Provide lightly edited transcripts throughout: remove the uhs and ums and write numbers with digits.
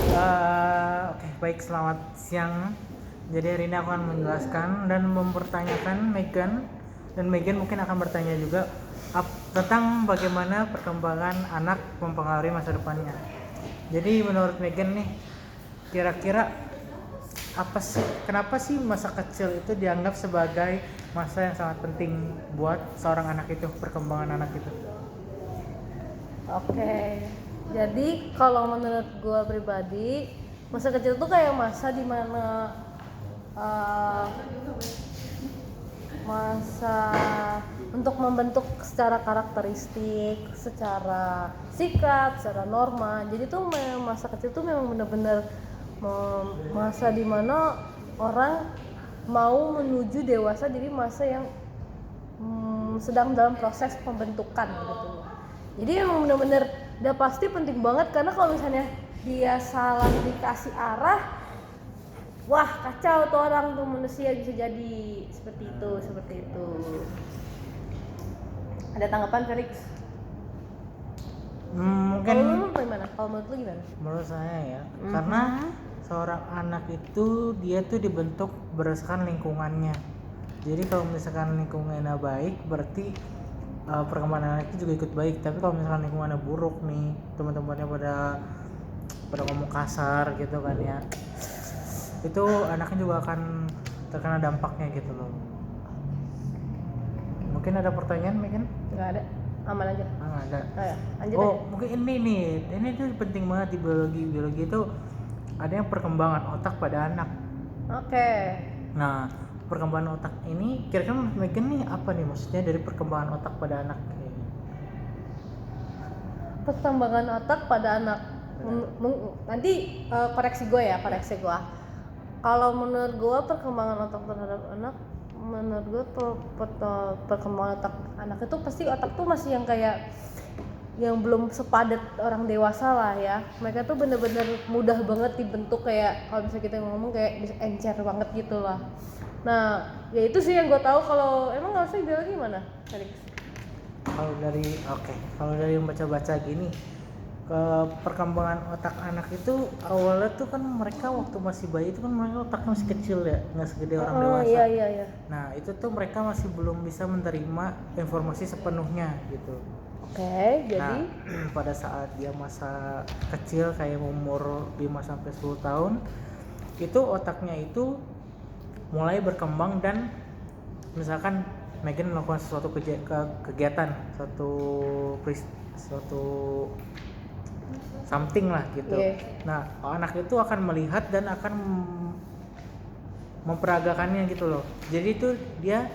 Oke, baik, selamat siang. Jadi hari ini aku akan menjelaskan dan mempertanyakan Megan, dan Megan mungkin akan bertanya juga tentang bagaimana perkembangan anak mempengaruhi masa depannya. Jadi menurut Megan nih, kira-kira kenapa sih masa kecil itu dianggap sebagai masa yang sangat penting buat seorang anak itu, perkembangan anak itu? Oke, jadi kalau menurut gue pribadi, masa kecil tuh kayak masa dimana masa untuk membentuk secara karakteristik, secara sikap, secara norma. Jadi tuh masa kecil tuh memang benar-benar masa dimana orang mau menuju dewasa, jadi masa yang sedang dalam proses pembentukan gitu. Jadi emang bener-bener udah pasti penting banget, karena kalau misalnya dia salah dikasih arah, wah kacau tuh orang tuh, manusia bisa jadi seperti itu. Ada tanggapan Felix? Mungkin Kalau lu gimana? Kalau menurut lu gimana? menurut saya ya, karena seorang anak itu dia tuh dibentuk berdasarkan lingkungannya. Jadi kalau misalkan lingkungannya baik, berarti perkembangan anak itu juga ikut baik. Tapi kalau misalkan lingkungannya buruk nih, teman-temannya pada ngomong kasar gitu kan ya, itu anaknya juga akan terkena dampaknya gitu loh. Mungkin ada pertanyaan, Megan? Nggak ada, aman aja. Ada. Ya, lanjut Oh, aja. mungkin ini tuh penting banget di biologi itu, ada yang perkembangan otak pada anak. Oke. Nah, perkembangan otak ini kira-kira menurut Megan nih apa nih maksudnya dari perkembangan otak pada anak? Perkembangan otak pada anak. Nanti koreksi gue. Kalau menurut gue perkembangan otak terhadap anak, menurut gue perkembangan otak anak itu pasti otak tuh masih yang kayak yang belum sepadat orang dewasa lah ya. Mereka tuh bener-bener mudah banget dibentuk, kayak kalau misalnya kita ngomong kayak bisa encer banget gitu lah. Nah, ya itu sih yang gue tahu. Kalau emang nggak usah bilang gimana, Felix? Kalau dari membaca-baca gini, ke perkembangan otak anak itu awalnya tuh kan mereka waktu masih bayi itu kan mereka otaknya masih kecil ya, nggak segede orang dewasa. Iya. Nah itu tuh mereka masih belum bisa menerima informasi sepenuhnya gitu. Oke, jadi pada saat dia masa kecil kayak umur 5-10 tahun, itu otaknya itu mulai berkembang, dan misalkan Megan melakukan suatu kegiatan, suatu something lah gitu. Nah, anak itu akan melihat dan akan memperagakannya gitu loh. Jadi itu dia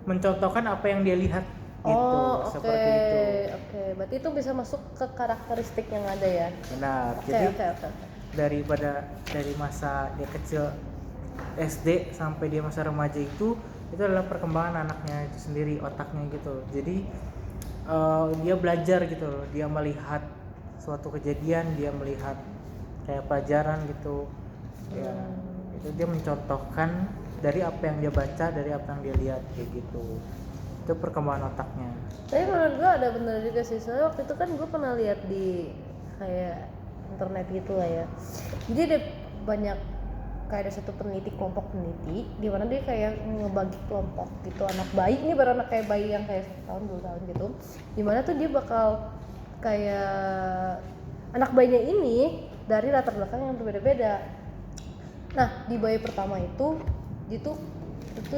mencontohkan apa yang dia lihat gitu. Seperti itu. Oke. Berarti itu bisa masuk ke karakteristik yang ada ya. Benar. Jadi dari masa dia kecil SD sampai dia masa remaja itu adalah perkembangan anaknya itu sendiri, otaknya gitu. Jadi dia belajar gitu loh, dia melihat suatu kejadian, dia melihat kayak pelajaran gitu ya, itu dia mencontohkan dari apa yang dia baca, dari apa yang dia lihat kayak gitu. Itu perkembangan otaknya. Tapi menurut gue ada bener juga sih, soalnya waktu itu kan gue pernah lihat di kayak internet gitu lah ya. Jadi ada banyak, kayak ada satu kelompok peneliti di mana dia kayak ngebagi kelompok gitu anak bayi. Ini baru anak kayak bayi yang kayak 1 tahun 2 tahun gitu, dimana tuh dia bakal kayak anak bayinya ini dari latar belakang yang berbeda-beda. Nah di bayi pertama itu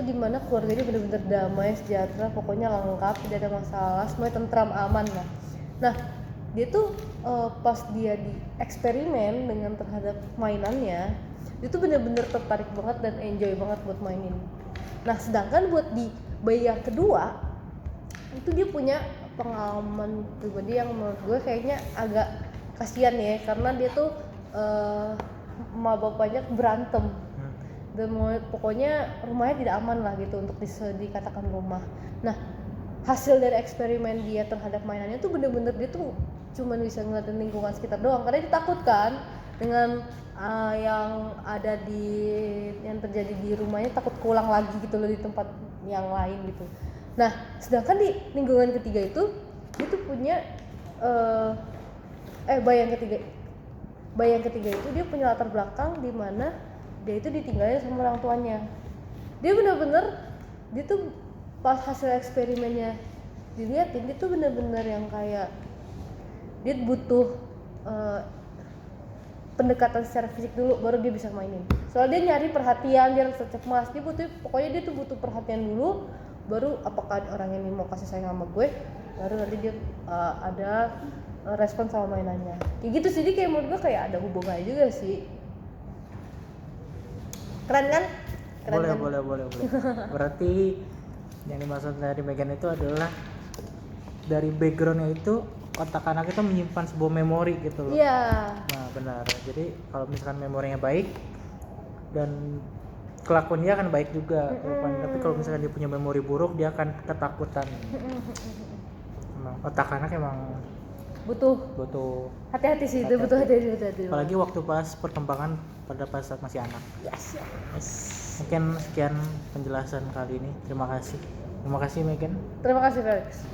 dimana keluarganya benar-benar damai, sejahtera, pokoknya lengkap, tidak ada masalah, semuanya tentram, aman lah. Nah dia tuh pas dia di eksperimen dengan terhadap mainannya, dia tuh bener-bener tertarik banget dan enjoy banget buat mainin. Nah sedangkan buat di bayi yang kedua itu dia punya pengalaman pribadi yang menurut gue kayaknya agak kasihan ya, karena dia tuh emak bapaknya berantem dan pokoknya rumahnya tidak aman lah gitu untuk dikatakan rumah. Nah hasil dari eksperimen dia terhadap mainannya tuh bener-bener dia tuh cuman bisa ngeliatin lingkungan sekitar doang, karena dia takut kan dengan yang ada yang terjadi di rumahnya, takut keulang lagi gitu loh di tempat yang lain gitu. Nah sedangkan di lingkungan ketiga itu dia tuh punya bayi yang ketiga bayi yang ketiga itu dia punya latar belakang di mana dia itu ditinggalin sama orang tuanya. Dia bener-bener, dia tuh pas hasil eksperimennya diliatin, dia tuh bener-bener yang kayak dia butuh pendekatan secara fisik dulu baru dia bisa mainin. Soalnya dia nyari perhatian, dia rasa cemas, dia butuh, pokoknya dia tuh butuh perhatian dulu, baru apakah orang ini mau kasih sayang sama gue, baru nanti dia ada respon sama mainannya. Kayak gitu sih, dia kayak menurut gue kayak ada hubungannya juga sih. Keren kan? Keren kan? Boleh. Berarti yang dimaksud dari Megan itu adalah dari backgroundnya itu otak anak itu menyimpan sebuah memori gitu loh. Iya. Nah benar. Jadi kalau misalkan memorinya baik dan kelakuan dia akan baik juga. Tapi kalau misalkan dia punya memori buruk, dia akan ketakutan. Emang otak anak emang butuh hati-hati sih, itu butuh hati-hati. Apalagi waktu pas perkembangan pada pas saat masih anak. Yes. Mungkin sekian penjelasan kali ini. Terima kasih Megan. Terima kasih Felix.